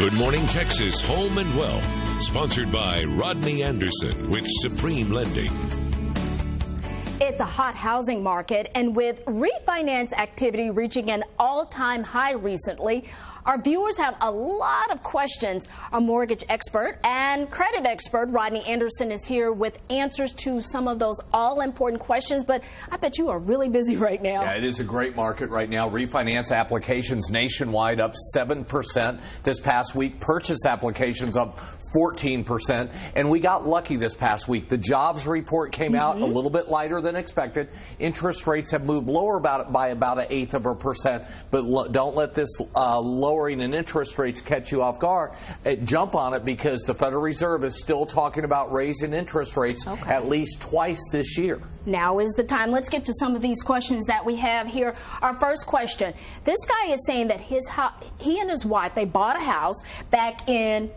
Good Morning Texas Home and Wealth, sponsored by Rodney Anderson with Supreme Lending. It's a hot housing market, and with refinance activity reaching an all-time high recently, our viewers have a lot of questions. Our mortgage expert and credit expert, Rodney Anderson, is here with answers to some of those all-important questions, but I bet you are really busy right now. Yeah, it is a great market right now. Refinance applications nationwide up 7% this past week. Purchase applications up 14%. And we got lucky this past week. The jobs report came out a little bit lighter than expected. Interest rates have moved lower by about 1/8%. But don't let this lowering in interest rates catch you off guard. Jump on it, because the Federal Reserve is still talking about raising interest rates at least twice this year. Now is the time. Let's get to some of these questions that we have here. Our first question. This guy is saying that he and his wife, they bought a house back in,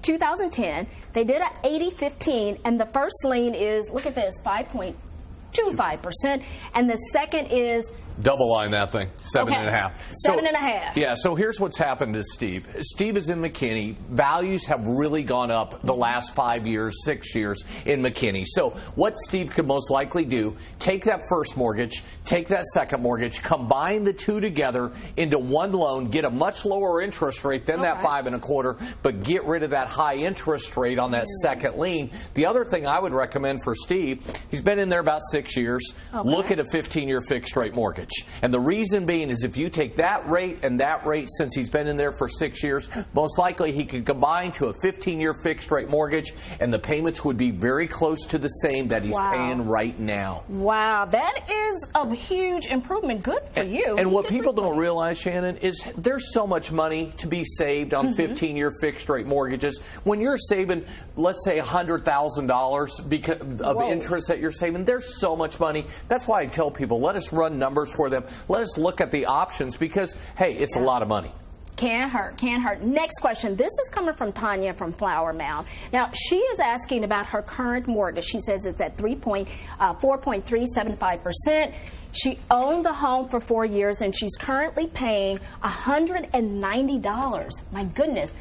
2010. They did an 80-15, and the first lien is, look at this, 5.25%, and the second is double line that thing, 7.5. 7.5. Yeah, so here's what's happened to Steve. Steve is in McKinney. Values have really gone up the last 5 years, 6 years in McKinney. So what Steve could most likely do, take that first mortgage, take that second mortgage, combine the two together into one loan, get a much lower interest rate than that 5.25, but get rid of that high interest rate on that second lien. The other thing I would recommend for Steve, he's been in there about 6 years, look at a 15-year fixed rate mortgage. And the reason being is if you take that rate and that rate, since he's been in there for 6 years, most likely he could combine to a 15-year fixed rate mortgage, and the payments would be very close to the same that he's paying right now. Wow, that is a huge improvement. Good for you. And what people don't realize, Shannon, is there's so much money to be saved on 15-year fixed rate mortgages. When you're saving, let's say, $100,000 because of interest that you're saving, there's so much money. That's why I tell people, let us run numbers for them. Let us look at the options, because, hey, it's a lot of money. Can't hurt, can't hurt. Next question. This is coming from Tanya from Flower Mound. Now, she is asking about her current mortgage. She says it's at 4.375%. She owned the home for 4 years, and she's currently paying $190. My goodness.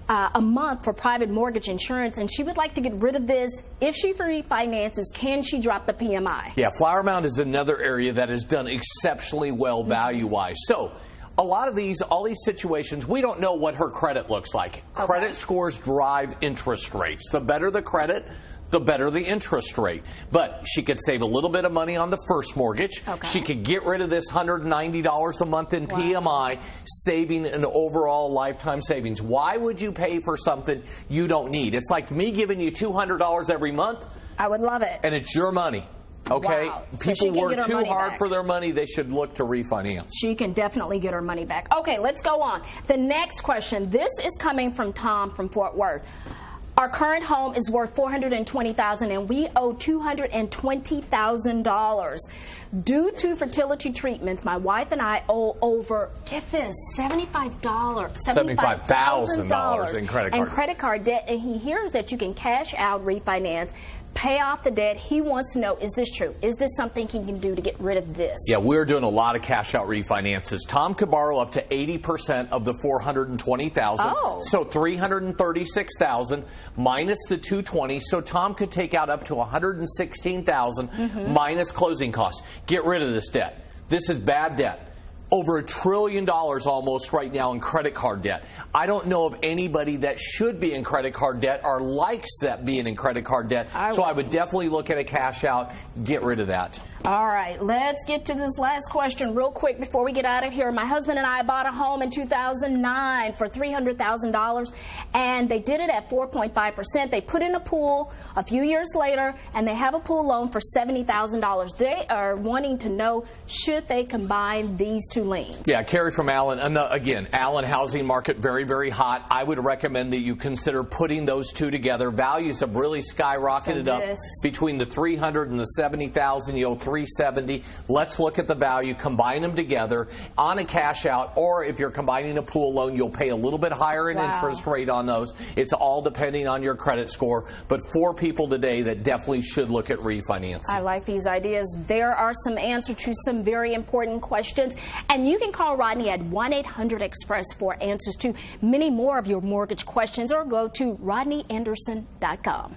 A month for private mortgage insurance, and she would like to get rid of this. If she refinances, can she drop the PMI? Yeah, Flower Mound is another area that has done exceptionally well value-wise. So a lot of all these situations, we don't know what her credit looks like. Credit scores drive interest rates. The better the credit, the better the interest rate. But she could save a little bit of money on the first mortgage. She could get rid of this $190 a month in PMI, saving an overall lifetime savings. Why would you pay for something you don't need? It's like me giving you $200 every month. I would love it. And it's your money. Okay? People work too hard for their money. They should look to refinance. She can definitely get her money back. Okay, let's go on. The next question. This is coming from Tom from Fort Worth. Our current home is worth $420,000, and we owe $220,000. Due to fertility treatments, my wife and I owe over, get this, $75,000 in credit card debt. And he hears that you can cash out, refinance, pay off the debt. He wants to know, is this true? Is this something he can do to get rid of this? Yeah, we're doing a lot of cash out refinances. Tom could borrow up to 80% of the $420,000. So $336,000 minus the $220,000. So Tom could take out up to $116,000 minus closing costs. Get rid of this debt. This is bad debt. Over $1 trillion almost right now in credit card debt. I don't know of anybody that should be in credit card debt or likes that being in credit card debt. So I would definitely look at a cash out. Get rid of that. All right, let's get to this last question real quick before we get out of here. My husband and I bought a home in 2009 for $300,000, and they did it at 4.5%. They put in a pool a few years later, and they have a pool loan for $70,000. They are wanting to know, should they combine these two liens? Yeah, Carrie from Allen. Again, Allen housing market very, very hot. I would recommend that you consider putting those two together. Values have really skyrocketed up between the $300,000 and the $70,000. You owe $370,000. Let's look at the value, combine them together on a cash out, or if you're combining a pool loan, you'll pay a little bit higher in interest rate on those. It's all depending on your credit score. But for people today that definitely should look at refinancing. I like these ideas. There are some answers to some very important questions. And you can call Rodney at 1-800-EXPRESS for answers to many more of your mortgage questions, or go to rodneyanderson.com.